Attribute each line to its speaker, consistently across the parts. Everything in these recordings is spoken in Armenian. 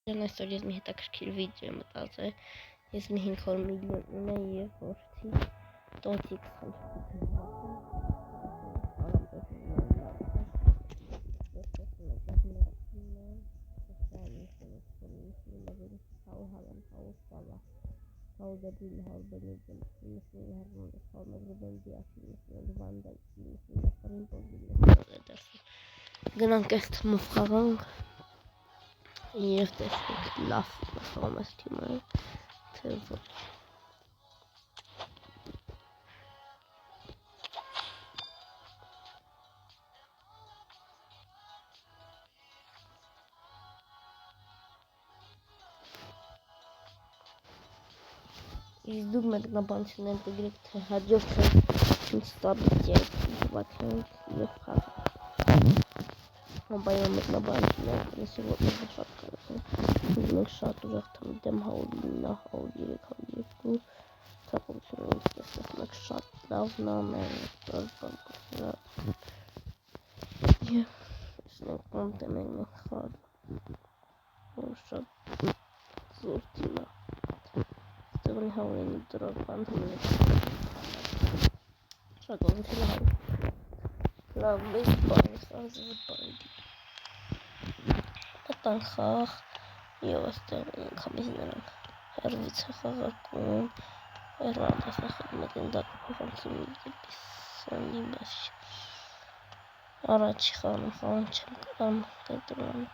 Speaker 1: Այսօր ես մի հետաքրքիր վիդեո եմ մտածել, ես մի 500 միլիոն ունեմ և որդի տոտիկ գնանք այս թմով խաղանք Եվ տեսնենք լավ խաղում ես թիմը, թե ոչ։ Իսկ դուք մեկնաբանություններ տգրեք, թե հաջորդը ինչ ստաբիլի է հվատյանք և խաղը։ Բայց մեկնաբանություններ կնեսի ոտնով շատ կարև են։ Մենք շատ ուժեղ թմի դեմ հաուլինա, հաուլ 302 թակողությունը ինձ տեսնես մեկ շատ լավն ամեն բանկոսրա և իսնենք կոնտենենք մենք խաղ որ շատ զոր թիմա ստեղնի հաուլինի դրող բանդհումն է շատ ողություն է հարու լավ մեզ բանի խազը բանդի Պատան խաղ և աստեղ կամիզ նրանք հերվից է խաղարկում հերվանդաս է խդ մեկ ընդակ փոխանցում դեպիսանի բաշ առաջի խաղնում խաղան չեմ կրամ կետրանում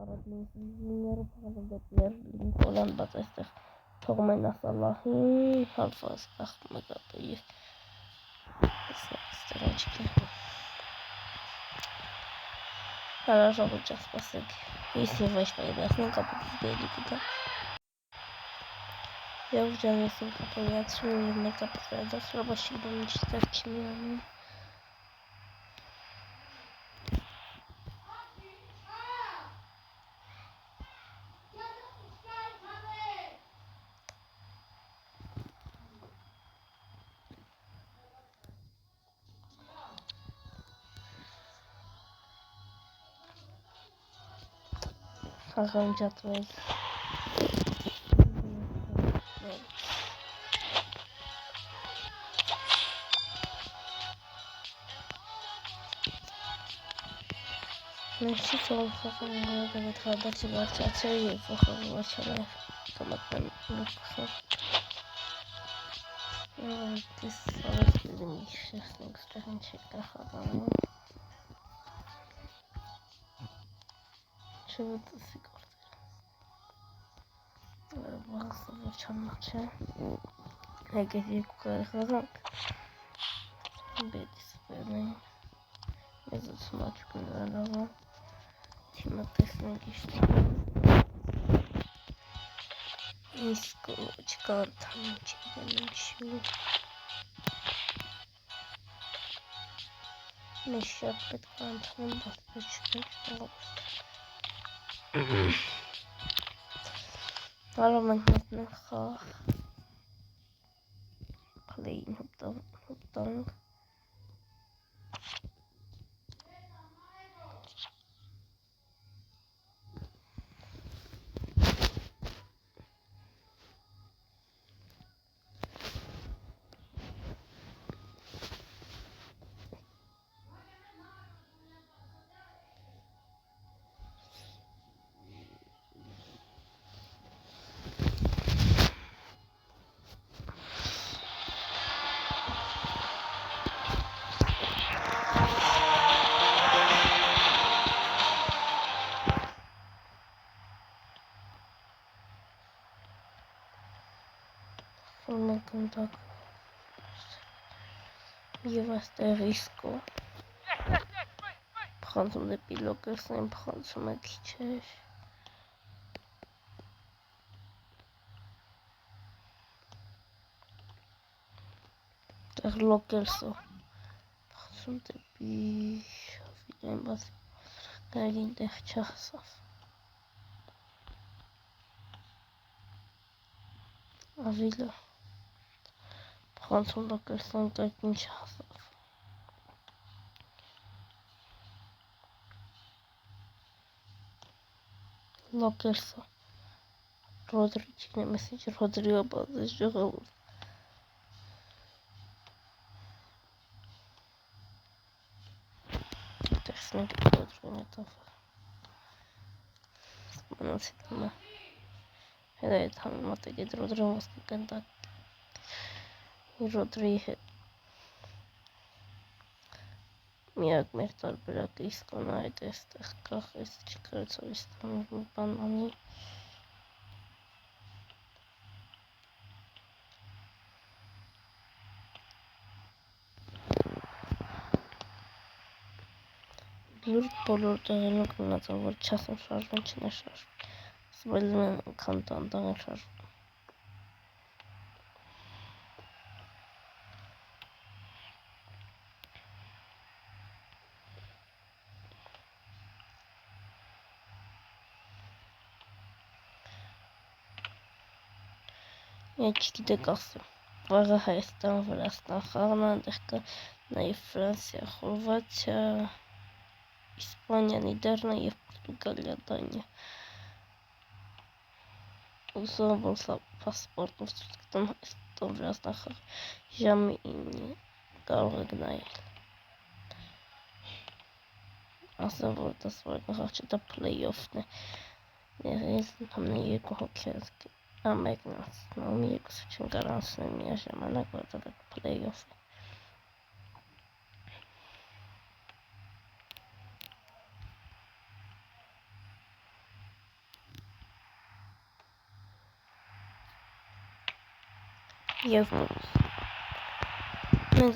Speaker 1: Արադ մինները փաղալը դեպներ լինքոլան բաց այստեղ թողում են ասալահին հարվազ կախ մգապը և այստեղ աչքի հարաժողը ճախ սպասեք ես և վայշպայի դասնեն կապուտից բերի կգա և ջան ես եմ կապոյացրում և մեր կապուտ վերադասրա բաշիկ դոմ ինչ ստեղ չի միանում Խաղան ջատվեց Մենք չի թողում խաղան գողը վետ խադարչի վարչացել և խաղը վարչալավ կամատման խաղ Դես ավետ դեմ իշեսնենք ստեղն չեկա խաղանում Չվետ ասի կորդել Վաղասը վարչանող չէ Հեկետ երկու կարի խաղանք Բետիս բերնենք Մեզոց մաչուկ նրանավա Թիմը տեսնենք իշտ Իսկ չկա անդանում չի դեմենք շու Մեզ շատ պետք անդանում բասպետ չպենք Հարով մենք մտնենք խաղ Խլեին հուպտանք Մենք ընդակ Եվ աստեղ իսկո Պխանցում դեպի լոկերսն են պխանցում է քիչեր Տեղ լոկերսը Պխանցում դեպի Վիդեն բաց Գարգին տեղ չախսավ Ավիլը Ֆրանսում Լոկերսոն կայքին չհասավ Լոկերսը Ռոդրիչին է մեսիջ Ռոդրիո բազես ժողավոր տեսնենք Ռոդրիոն հետով սմանացիտ նմա հետա այդ համեմատեք այդ Ռոդրիոն ոսկի կնդակ Ռոդրիի հետ միակ մեր տարբերակը իսկոնա այդ էստեղ կախ էս չկարեցով իստանում բան անի լուրջ բոլոր տեղերում կմնացավ, որ չասեմ շարժվեն չնաշարժվեն սպայլում են անգամ տանտան են շարժվում Ես չգիտեք ասեմ, վաղը Հայաստան, Վրաստան խաղն այնտեղ կա նաև Ֆրանսիա, Խորվաթիա, Իսպանիա, Նիդերլանդը և Պորտուգալիա, Դանիա։ Ուզում որ սա պասպորտով ցույց կտամ Հայաստան, Վրաստան խաղ ժամը 9-ին կարող եք նայել։ Ասեմ որ դա սպորտը խաղ չէ, դա փլեյօֆն է։ Ես համեն երկու հոգի ամեկն անցնում, երկուսը չեն կարող անցնել միաժամանակ, որտեղ փլեյօֆ է։ Եվ մենք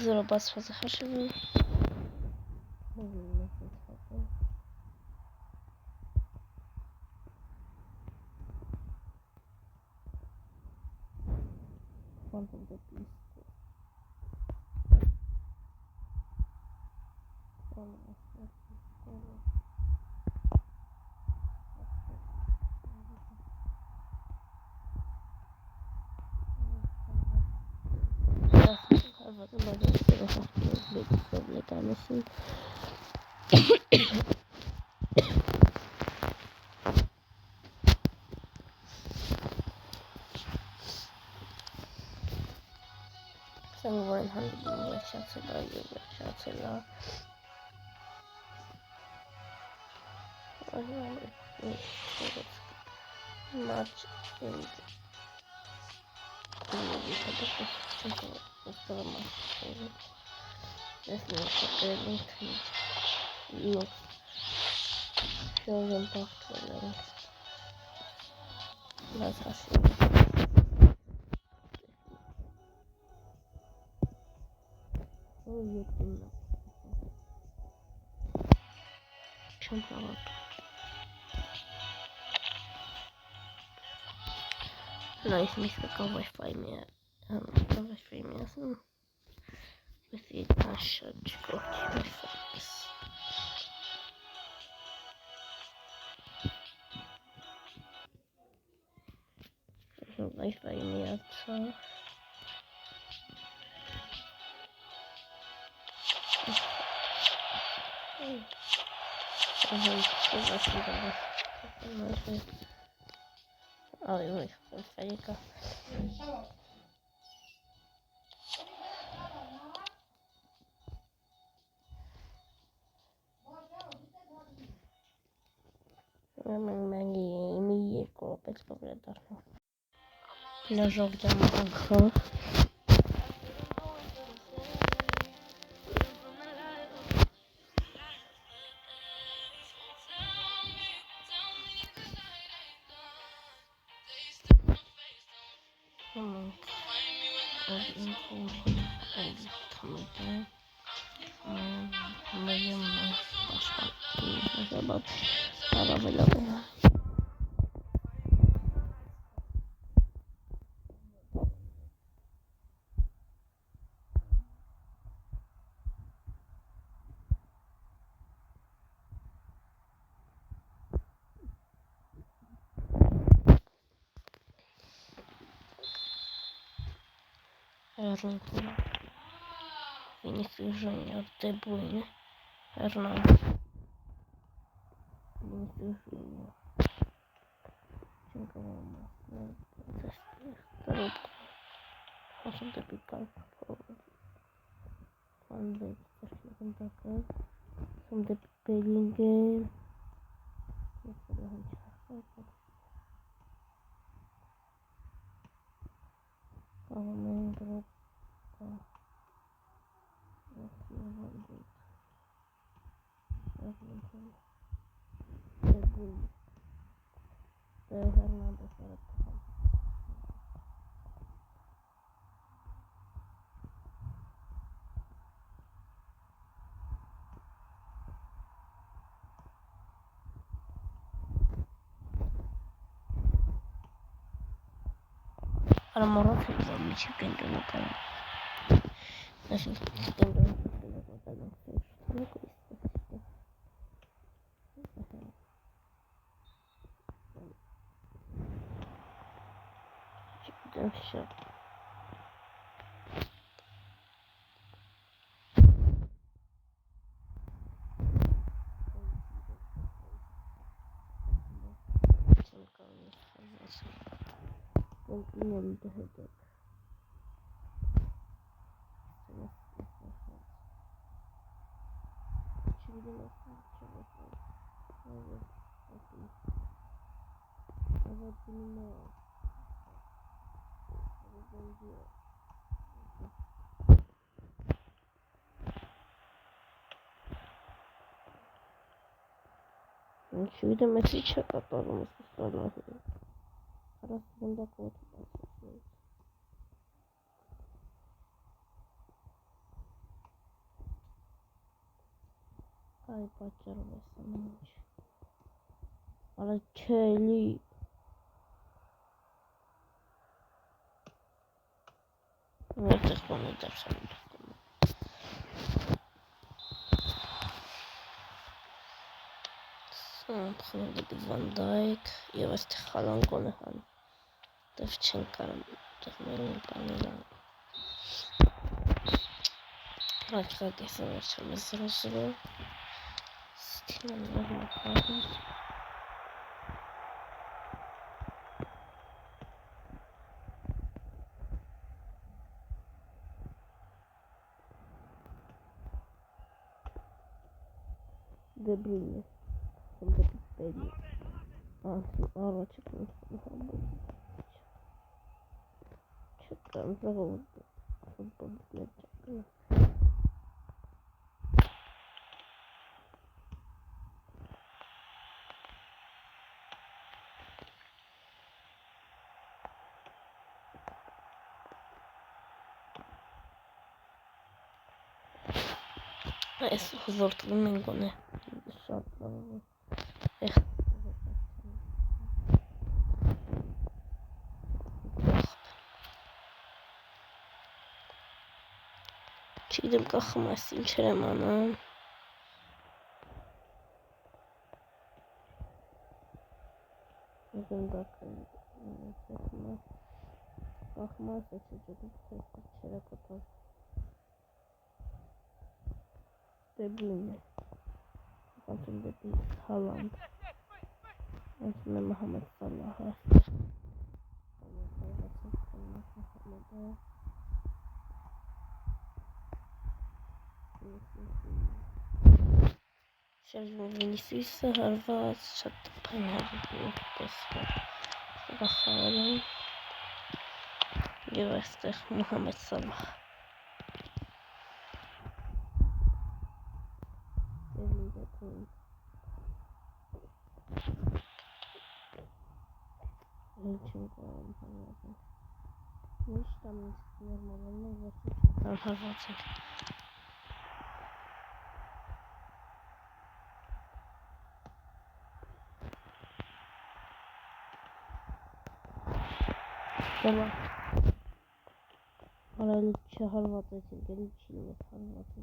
Speaker 1: զորո բացված է հաշվում։ Quantum the beast. Someone handling Chancellor, Chancellor. Much in Nice, Mr. Wi-Fi me. Wi-Fi me. With the should go to this. Wi-Fi me outside. Oj, fajka. Mi kopec pogleda. Leżał w domu alkohol. Эрнинг. Винисиус Junior, Де Брuyne, Эрнан. Винисиус Junior. Чемпионат. Второй. Хотим допекать. Ван Дейк. Старший такой. Сам Беллингем. Para morrer se me chicken de la cara. Así chicken de la cara. Chicken shop. Bilmiyorum da hadi. Şimdi nasıl çalışıyor? Evet. Evet bilmiyorum. Evet benziyor. Şimdi Messi çakalarımız sonra. Arasında kod basıyoruz. Ay başarılısınmış. Ara köylü. Artık bunu da sanırım. Şimdi Van Dijk. Yavaşça falan konuşalım. Devçenkarım. Tekmenin kanıyla. Artık savaşımız sırasıyla. Stimanlarına bakın. De Bruyne. Şimdi belli. Ara çıkmış. Çıkmış. Futbol ne çıkmış. Es huzurlu mengone. Şartlarım. Çiğdim kalkmazsın çeremanım. Uzun dakika. Kalkmazsa çocuğum çere kapat. De Bruyne. Altında bir Haaland. Altında Muhammed Salah. Sergio Vinicius Harvard şattı paylaşıyor. Bakalım. Yavaşça Muhammed Salah. Nici tam normal, nu văd ce am făcut. Tamam. Parayla Harvard'a çekelim, Çin'e Harvard'a.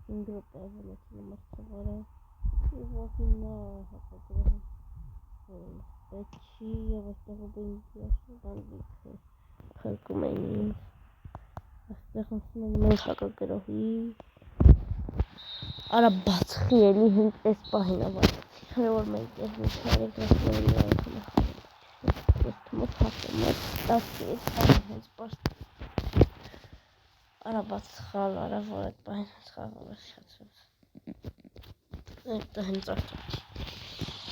Speaker 1: İngiltere evine çekelim, maçta var. Bir bakayım ne yapalım. Պետքի և այստեղ ուբենքի աշնվանդիքը խրկում են ինձ այստեղ ասում ենք հակագրոհի արա բացխի էլի հենց այս պահին ավարտեցի քանի որ մենք ես մի քանի գրասների մի անգամ ես թմով հասում եմ 10-ից հենց պաշտ արա բացխալ արա որ այդ պահին հենց խաղալը շացրեց դա հենց արդաքի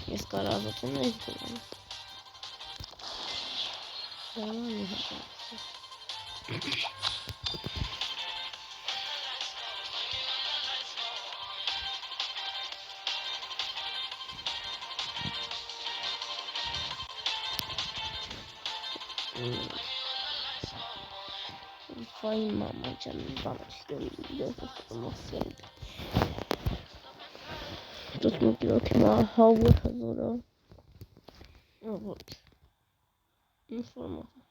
Speaker 1: ես կարազոտ եմ են թվում Սարմանի հատացի Fine mama canım bana istemiyor Тут мы пилотим хаву хазура вот информация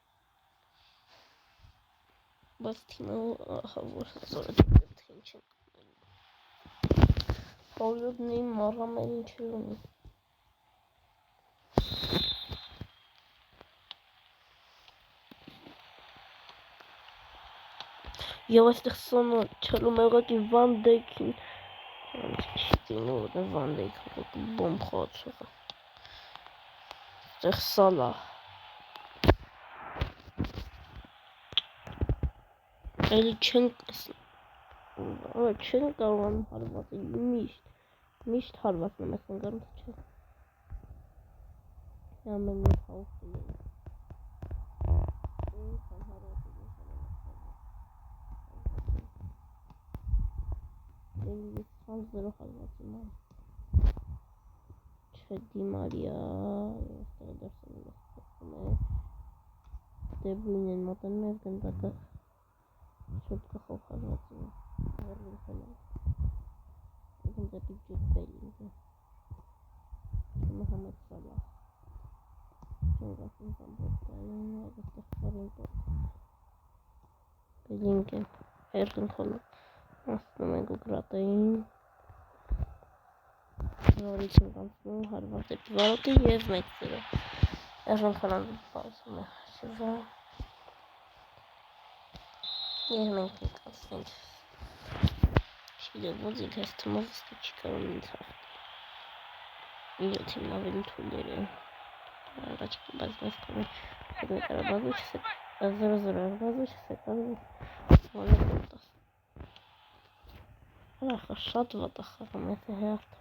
Speaker 1: Бастина хаву хазура Холодный мараменчуни Я вас так сонно чалумерати Ван Дейкин Ну, да Ван Дейк как бомб хочет Так сала Или չեն կարող հարվածել միշտ հարվածն եմ ես ընկարում թե չէ ամեն մի խաղում ես խանձերով հարվածում եմ չէ դիմարիա ես դրսում եմ դեբույն են մոտենում ես գնդակը շուտ կխով հարվածում եմ հեռին խելում Եկում դեպի ջուտ բելինգը Մհամեդ Սալահ Չենք ասում համբոստային այդստեղ խարին տոտ Բելինգ եմ հեռին խելում Ասնում ենք ու գրատային Նորից ենք անցնում հարված է պվարոտի և մեկ ծերը Հեռին խելան բացում է շվա Եվ մենք ենք անցնենք Չիլը ոզիկ ես թմով ստի չի կարում ինձ հաղթի Իյոց իմ ավելի թուլեր են Առաջկի բազմես կորում Հետն կարա բազու չսեք 0-0 բազու չսեք Ոնը կոտաս Ախա շատ վատ ախաղում ես հերթ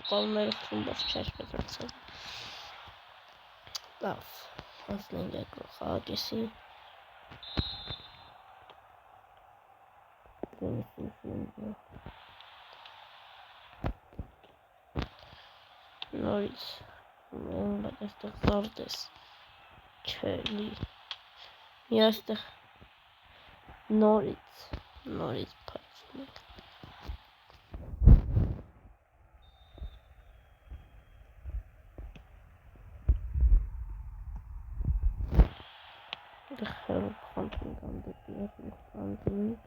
Speaker 1: Qalınları tutun baş çərpədirsən. Laf. Aslında qırxa gesi. Norwich. Ben badastıq zardes. Çeli. Yastıq. Norwich. Norwich parçası. Dejero pantından da diğer pantının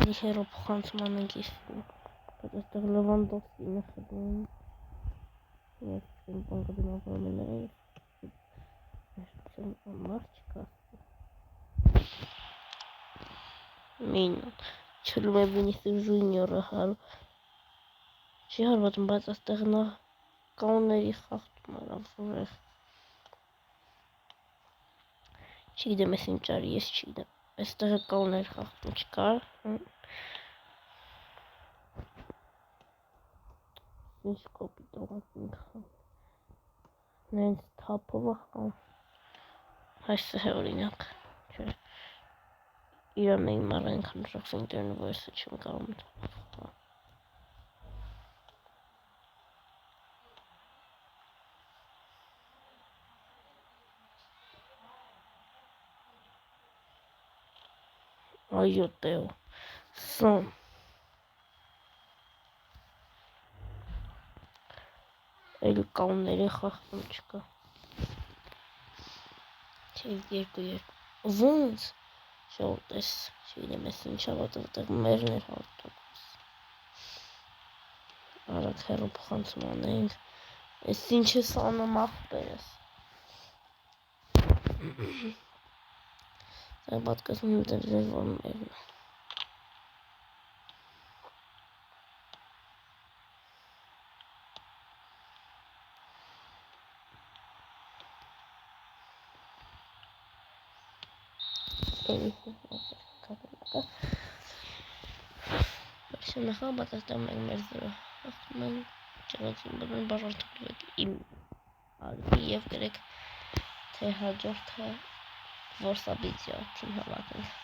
Speaker 1: Dejero pantmanın geçti. Badastıq Lewandowski nəxədən. Yes, ben bankada напоминаю. Марчика. Mina. Չլում է Վինիսիուս Ժունիորը Չի հարվածում, բայց այստեղ նա կանոնների խախտում է Չգիտեմ ես ինչ արի, ես չգիտեմ Այստեղ կանոնների խախտում չկար Ինչ կոպիտ օղանք Նենց թափով ախամ Այսը է օրինակ իրան էին մարեն քանրախսին դերն վայսը չեմ կարում այո տեո սամ էլ կանների խախտում չկա չէ երկու ոնց շոուտես չգիտեմ ես ինչա որտեղ մերն էր հաղթում արագ հեռու փոխանցում անենք ես ինչ ես անում ախպերս Սա պատկասում դրել որ մերն Նախ պատասխանում ենք մեր զրո խախտում ենք ճանաչում բռնում բաժանթում իմ արվի և գրեք թե հաջորդը որ սաբիցիա թիմ հավաքենք